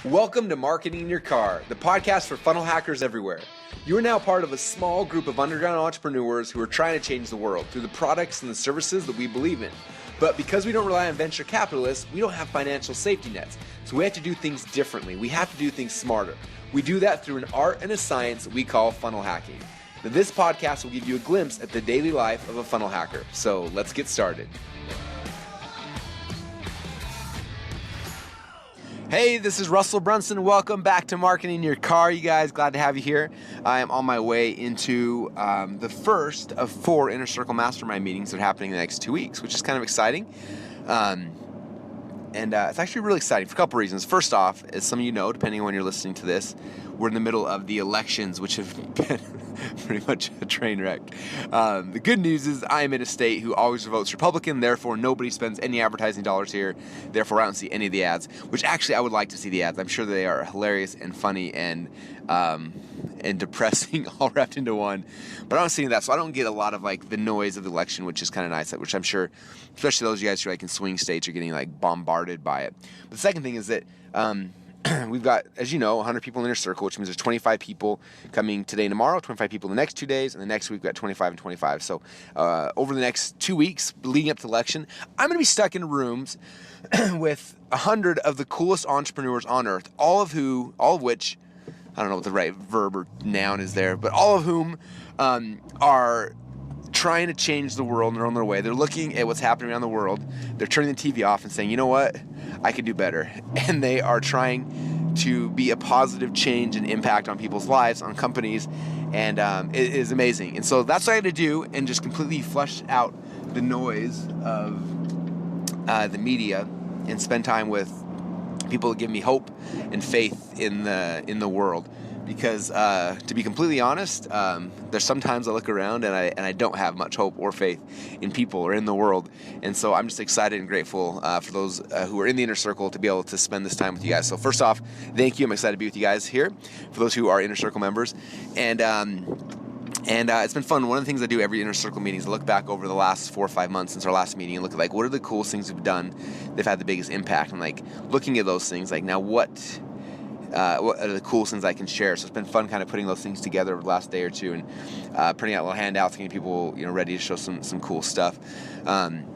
Welcome to Marketing in Your Car, the podcast for funnel hackers everywhere. You are now part of a small group of underground entrepreneurs who are trying to change the world through the products and the services that we believe in. But because we don't rely on venture capitalists, we don't have financial safety nets. So we have to do things differently. We have to do things smarter. We do that through an art and a science that we call funnel hacking. Now, this podcast will give you a glimpse at the daily life of a funnel hacker. So let's get started. Hey, this is Russell Brunson. Welcome back to Marketing in Your Car, you guys. Glad to have you here. I am on my way into the first of 4 Inner Circle Mastermind meetings that are happening in the next 2 weeks, which is kind of exciting. It's actually really exciting for a couple reasons. First off, as some of you know, depending on when you're listening to this, we're in the middle of the elections, which have been pretty much a train wreck. The good news is I am in a state who always votes Republican, therefore nobody spends any advertising dollars here, therefore I don't see any of the ads, which actually I would like to see the ads. I'm sure they are hilarious and funny and depressing all wrapped into one, but I don't see any of that, so I don't get a lot of like the noise of the election, which is kind of nice, which I'm sure, especially those of you guys who are like in swing states are getting like bombarded by it. But the second thing is that we've got, as you know, 100 people in Inner Circle, which means there's 25 people coming today and tomorrow, 25 people in the next 2 days, and the next week we've got 25 and 25. So over the next 2 weeks leading up to the election, I'm going to be stuck in rooms with 100 of the coolest entrepreneurs on earth, all of which, I don't know what the right verb or noun is there, but all of whom are trying to change the world and they're on their way. They're looking at what's happening around the world. They're turning the TV off and saying, you know what? I can do better. And they are trying to be a positive change and impact on people's lives, on companies, and it is amazing. And so that's what I had to do and just completely flush out the noise of the media and spend time with people that give me hope and faith in the world. Because to be completely honest, there's sometimes I look around and I don't have much hope or faith in people or in the world. And so I'm just excited and grateful for those who are in the Inner Circle to be able to spend this time with you guys. So first off, thank you. I'm excited to be with you guys here, for those who are Inner Circle members. And it's been fun. One of the things I do every Inner Circle meeting is look back over the last 4 or 5 months since our last meeting and look at like what are the coolest things we've done that've had the biggest impact. And like looking at those things, like now what are the cool things I can share. So it's been fun kind of putting those things together over the last day or two and printing out little handouts, getting people ready to show some cool stuff. And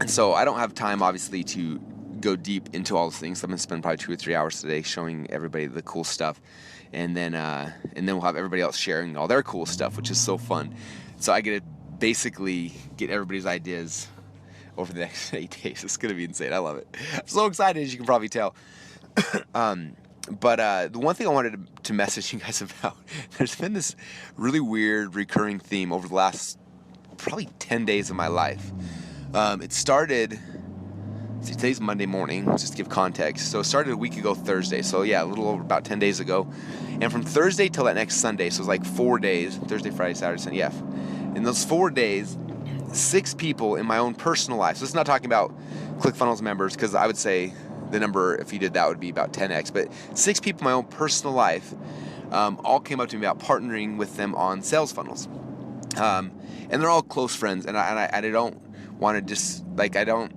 so I don't have time obviously to go deep into all those things. I'm going to spend probably 2 or 3 hours today showing everybody the cool stuff. And then we'll have everybody else sharing all their cool stuff, which is so fun. So I get to basically get everybody's ideas over the next 8 days. It's going to be insane. I love it. I'm so excited, as you can probably tell. But the one thing I wanted to message you guys about, there's been this really weird recurring theme over the last probably 10 days of my life. It started, today's Monday morning, just to give context. So it started a week ago Thursday. So yeah, a little over about 10 days ago. And from Thursday till that next Sunday, so it was like 4 days, Thursday, Friday, Saturday, Sunday, yeah. In those 4 days, 6 people in my own personal life. So it's not talking about ClickFunnels members, because I would say the number, if you did that, would be about 10x. But 6 people in my own personal life all came up to me about partnering with them on sales funnels. And they're all close friends. And I don't want to just, like, I'm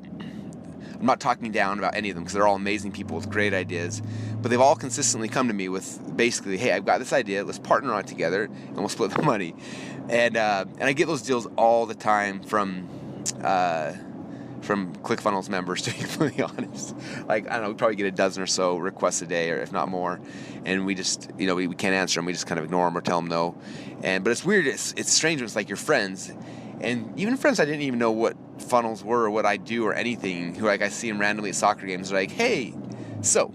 not talking down about any of them because they're all amazing people with great ideas. But they've all consistently come to me with basically, hey, I've got this idea. Let's partner on it together and we'll split the money. And I get those deals all the time from ClickFunnels members, to be completely honest. Like, I don't know, we probably get a dozen or so requests a day, or if not more, and we just, we can't answer them. We just kind of ignore them or tell them no. But it's weird. It's strange when it's like your friends, and even friends I didn't even know what funnels were or what I do or anything, who like I see them randomly at soccer games, they're like, hey, so.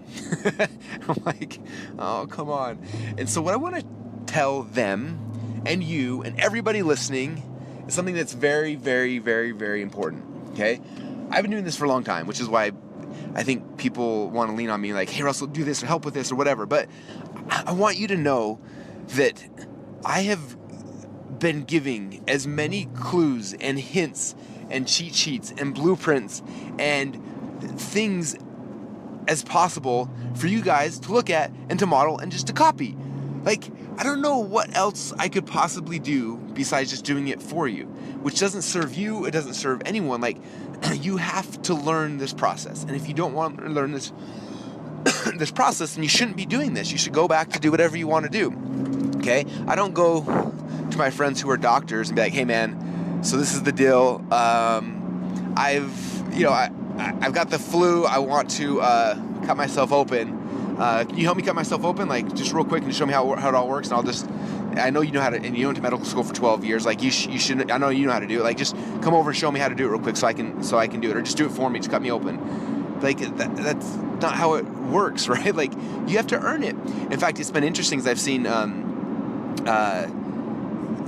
I'm like, oh, come on. And so what I want to tell them and you and everybody listening is something that's very, very, very, very important. Okay, I've been doing this for a long time, which is why I think people want to lean on me like, hey, Russell, do this or help with this or whatever. But I want you to know that I have been giving as many clues and hints and cheat sheets and blueprints and things as possible for you guys to look at and to model and just to copy. Like, I don't know what else I could possibly do besides just doing it for you, which doesn't serve you, it doesn't serve anyone. Like, you have to learn this process. And if you don't want to learn this, this process, and you shouldn't be doing this. You should go back to do whatever you want to do. Okay? I don't go to my friends who are doctors and be like, hey man, so this is the deal. I've got the flu. I want to cut myself open. Can you help me cut myself open? Like, just real quick and show me how it all works, and I know you know how to, and you went to medical school for 12 years. Like, you shouldn't, I know you know how to do it. Like, just come over and show me how to do it real quick so I can do it, or just do it for me, just cut me open. Like, that's not how it works, right? Like, you have to earn it. In fact, it's been interesting as I've seen, and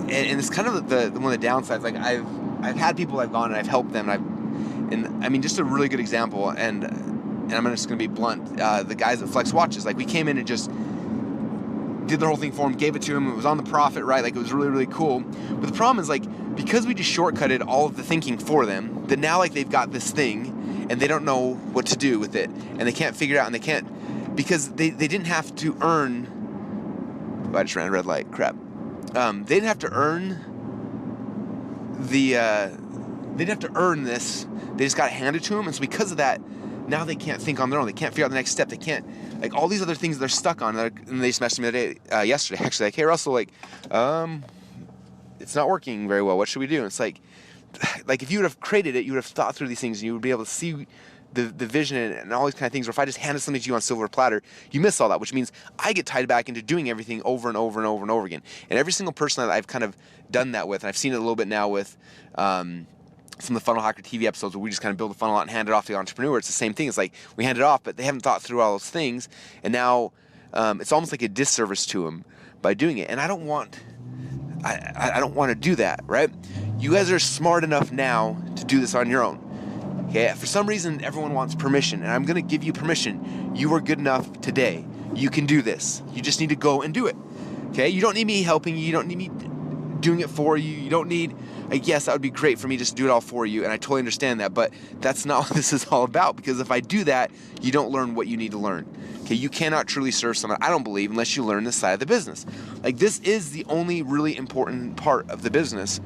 it's kind of one of the downsides. Like, I've had people I've gone and I've helped them, and I mean, just a really good example, and I'm just going to be blunt, the guys at Flex Watches, like, we came in and just did the whole thing for him, gave it to him, it was on the profit, right? Like, it was really, really cool. But the problem is, like, because we just shortcutted all of the thinking for them, that now, like, they've got this thing, and they don't know what to do with it, and they can't figure it out, and they can't, because they didn't have to earn, I just ran a red light, crap. They didn't have to earn they didn't have to earn this, they just got it handed to them, and so because of that, now they can't think on their own. They can't figure out the next step. They can't, like, all these other things they're stuck on. And they just messaged me the other day, yesterday, actually, like, hey, Russell, like, it's not working very well. What should we do? And it's like if you would have created it, you would have thought through these things, and you would be able to see the vision and all these kind of things. Or if I just handed something to you on silver platter, you miss all that, which means I get tied back into doing everything over and over and over and over again. And every single person that I've kind of done that with, and I've seen it a little bit now with, some of the Funnel Hacker TV episodes where we just kind of build a funnel out and hand it off to the entrepreneur. It's the same thing. It's like we hand it off, but they haven't thought through all those things, and now it's almost like a disservice to them by doing it. And I don't want to do that, right? You guys are smart enough now to do this on your own. Okay? For some reason, everyone wants permission, and I'm going to give you permission. You are good enough today. You can do this. You just need to go and do it. Okay? You don't need me helping you. You don't need me doing it for you. You don't need, like, yes, that would be great for me just to do it all for you, and I totally understand that, but that's not what this is all about, because if I do that, you don't learn what you need to learn. Okay, you cannot truly serve someone, I don't believe, unless you learn this side of the business. Like, this is the only really important part of the business,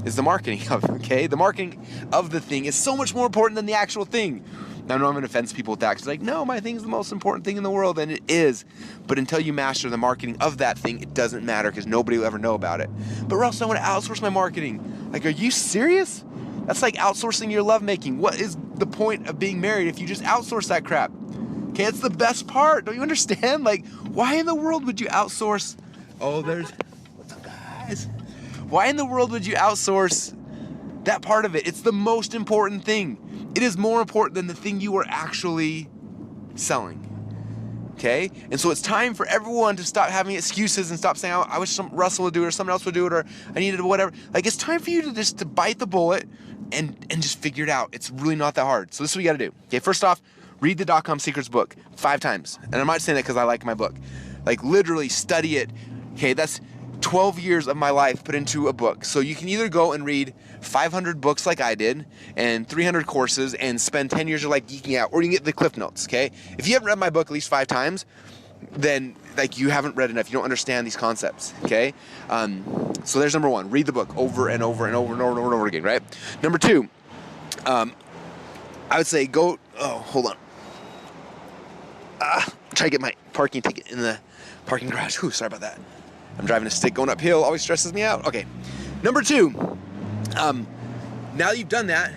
is the marketing of it, okay? The marketing of the thing is so much more important than the actual thing. Now, I know I'm going to offend people with that, because like, no, my thing's the most important thing in the world, and it is. But until you master the marketing of that thing, it doesn't matter, because nobody will ever know about it. But Russ, I want to outsource my marketing. Like, are you serious? That's like outsourcing your lovemaking. What is the point of being married if you just outsource that crap? Okay, it's the best part. Don't you understand? Like, why in the world would you outsource? Oh, what's up, guys? Why in the world would you outsource that part of it? It's the most important thing. It is more important than the thing you are actually selling. Okay? And so it's time for everyone to stop having excuses and stop saying, I wish Russell would do it, or someone else would do it, or I needed whatever. Like, it's time for you to just to bite the bullet and just figure it out. It's really not that hard. So this is what you got to do. Okay, first off, read the .com Secrets book 5 times. And I'm not saying that because I like my book. Like, literally study it. Okay, that's 12 years of my life put into a book. So you can either go and read 500 books like I did and 300 courses and spend 10 years of life geeking out, or you can get the Cliff Notes, okay? If you haven't read my book at least 5 times, then like you haven't read enough. You don't understand these concepts, okay? So there's number 1. Read the book over and over and over and over and over and over again, right? Number 2, I would say go, hold on. Try to get my parking ticket in the parking garage. Whew, sorry about that. I'm driving a stick going uphill, always stresses me out. Okay, number 2, now that you've done that,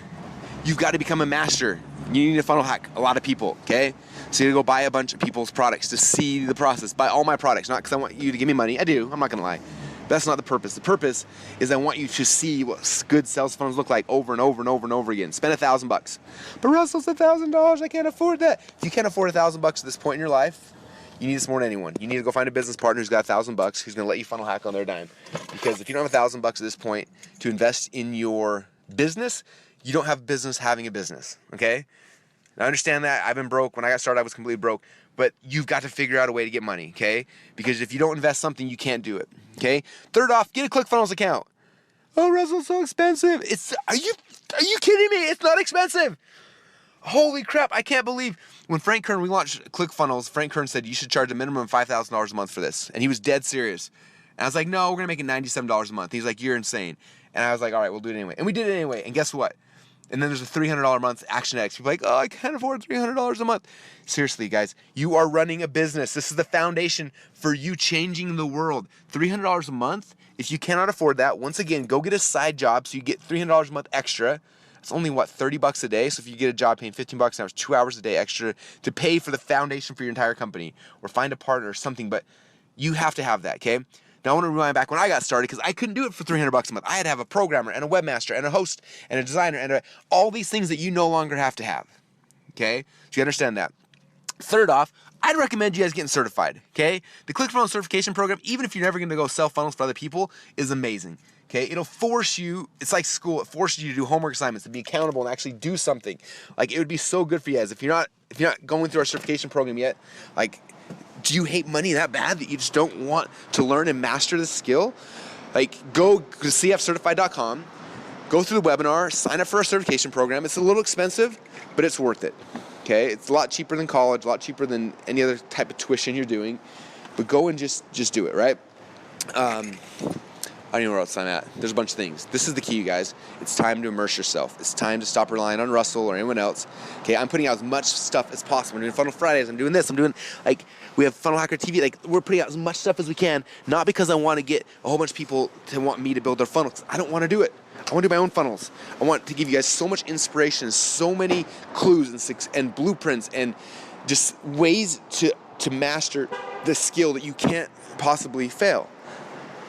you've got to become a master. You need to funnel hack a lot of people, okay? So you gotta go buy a bunch of people's products to see the process. Buy all my products, not because I want you to give me money. I do, I'm not gonna lie. That's not the purpose. The purpose is I want you to see what good sales funnels look like over and over and over and over again. Spend $1,000. But Russell's $1,000, I can't afford that. If you can't afford $1,000 at this point in your life, you need this more than anyone. You need to go find a business partner who's got $1,000 who's gonna let you funnel hack on their dime. Because if you don't have $1,000 at this point to invest in your business, you don't have business having a business, okay? And I understand that. I've been broke. When I got started, I was completely broke. But you've got to figure out a way to get money, okay? Because if you don't invest something, you can't do it, okay? Third off, get a ClickFunnels account. Oh, Russell, it's so expensive. Are you kidding me? It's not expensive. Holy crap, I can't believe. When Frank Kern, we launched ClickFunnels, Frank Kern said, you should charge a minimum of $5,000 a month for this. And he was dead serious. And I was like, no, we're going to make it $97 a month. He's like, you're insane. And I was like, all right, we'll do it anyway. And we did it anyway. And guess what? And then there's a $300 a month Action X. People are like, oh, I can't afford $300 a month. Seriously, guys, you are running a business. This is the foundation for you changing the world. $300 a month, if you cannot afford that, once again, go get a side job so you get $300 a month extra. It's only, $30 a day? So if you get a job paying $15 an hour, it's 2 hours a day extra to pay for the foundation for your entire company, or find a partner or something, but you have to have that, okay? Now I want to rewind back when I got started, because I couldn't do it for $300 a month. I had to have a programmer and a webmaster and a host and a designer and all these things that you no longer have to have, okay? So you understand that. Third off, I'd recommend you guys getting certified, okay? The ClickFunnels certification program, even if you're never going to go sell funnels for other people, is amazing, okay? It'll force you, it's like school, it forces you to do homework assignments, to be accountable and actually do something. Like, it would be so good for you guys. If you're not going through our certification program yet, like, do you hate money that bad that you just don't want to learn and master the skill? Like, go to cfcertified.com, go through the webinar, sign up for our certification program. It's a little expensive, but it's worth it. Okay, it's a lot cheaper than college, a lot cheaper than any other type of tuition you're doing, but go and just do it, right? I don't even know where else I'm at. There's a bunch of things. This is the key, you guys. It's time to immerse yourself. It's time to stop relying on Russell or anyone else. Okay, I'm putting out as much stuff as possible. I'm doing Funnel Fridays. I'm doing this. I'm doing, like, we have Funnel Hacker TV. Like, we're putting out as much stuff as we can, not because I want to get a whole bunch of people to want me to build their funnels. I don't want to do it. I want to do my own funnels. I want to give you guys so much inspiration, so many clues and blueprints and just ways to master the skill that you can't possibly fail.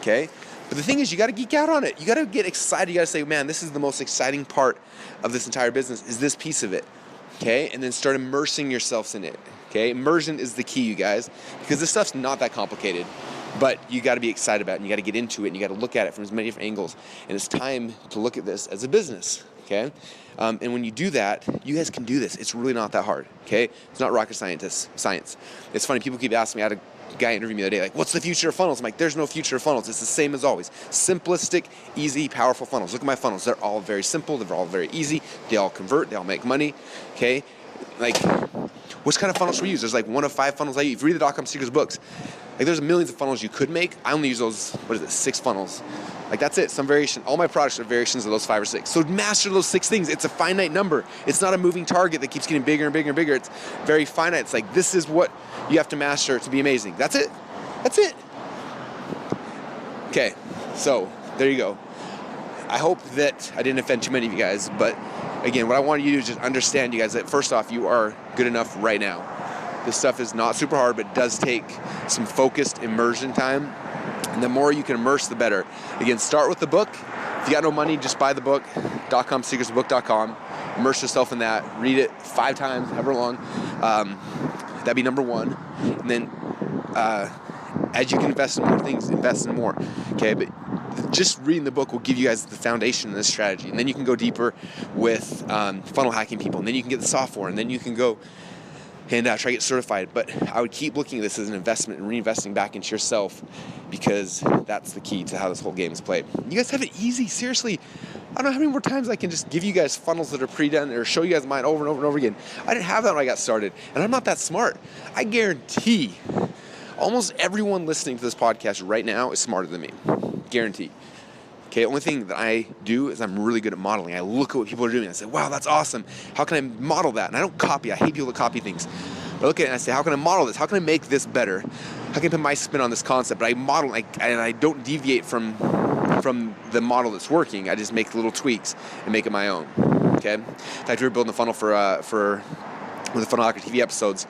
Okay? But the thing is, you got to geek out on it. You got to get excited. You got to say, man, this is the most exciting part of this entire business, is this piece of it. Okay? And then start immersing yourselves in it. Okay? Immersion is the key, you guys, because this stuff's not that complicated. But you got to be excited about it, and you got to get into it, and you got to look at it from as many different angles. And it's time to look at this as a business, okay? And when you do that, you guys can do this. It's really not that hard, okay? It's not rocket science. It's funny, people keep asking me, I had a guy interview me the other day, like, what's the future of funnels? I'm like, there's no future of funnels. It's the same as always. Simplistic, easy, powerful funnels. Look at my funnels. They're all very simple. They're all very easy. They all convert. They all make money, okay? Like, which kind of funnels should we use? There's like 1 of 5 funnels I use. If you read the .com Secrets books, like, there's millions of funnels you could make. I only use those, 6 funnels. Like, that's it, some variation. All my products are variations of those 5 or 6. So master those 6 things. It's a finite number. It's not a moving target that keeps getting bigger and bigger and bigger. It's very finite. It's like, this is what you have to master to be amazing. That's it. That's it. Okay, so there you go. I hope that I didn't offend too many of you guys, but again, what I want you to do is just understand, you guys, that first off, you are good enough right now. This stuff is not super hard, but it does take some focused immersion time. And the more you can immerse, the better. Again, start with the book. If you got no money, just buy the book, .com/secretsbook.com. Immerse yourself in that. Read it 5 times, however long. That'd be number 1. And then as you can invest in more things, invest in more. Okay, but just reading the book will give you guys the foundation in this strategy. And then you can go deeper with funnel hacking people. And then you can get the software. And then you can go and try to get certified. But I would keep looking at this as an investment and reinvesting back into yourself, because that's the key to how this whole game is played. You guys have it easy, seriously. I don't know how many more times I can just give you guys funnels that are pre-done or show you guys mine over and over and over again. I didn't have that when I got started, and I'm not that smart. I guarantee almost everyone listening to this podcast right now is smarter than me. Guarantee. Okay, the only thing that I do is I'm really good at modeling. I look at what people are doing and I say, wow, that's awesome. How can I model that? And I don't copy. I hate people that copy things. But I look at it and I say, how can I model this? How can I make this better? How can I put my spin on this concept? But I model, and I don't deviate from the model that's working. I just make little tweaks and make it my own. Okay? In fact, we were building a funnel for the Funnel Hacker TV episodes.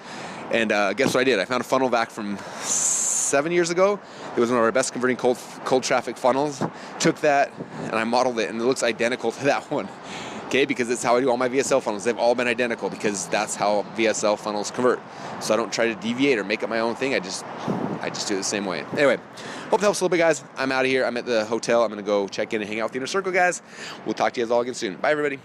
And guess what I did? I found a funnel back from 7 years ago. It was one of our best converting cold traffic funnels. Took that and I modeled it, and it looks identical to that one. Okay, because it's how I do all my VSL funnels. They've all been identical because that's how VSL funnels convert. So I don't try to deviate or make up my own thing. I just do it the same way. Anyway, hope it helps a little bit, guys. I'm out of here. I'm at the hotel. I'm going to go check in and hang out with the Inner Circle, guys. We'll talk to you guys all again soon. Bye, everybody.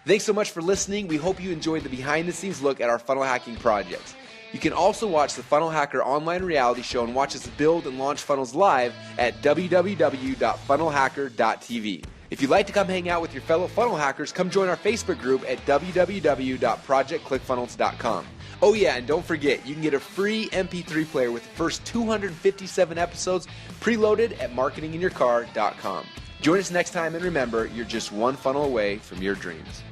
Thanks so much for listening. We hope you enjoyed the behind-the-scenes look at our funnel hacking projects. You can also watch the Funnel Hacker online reality show and watch us build and launch funnels live at www.funnelhacker.tv. If you'd like to come hang out with your fellow funnel hackers, come join our Facebook group at www.projectclickfunnels.com. Oh yeah, and don't forget, you can get a free MP3 player with the first 257 episodes preloaded at marketinginyourcar.com. Join us next time, and remember, you're just one funnel away from your dreams.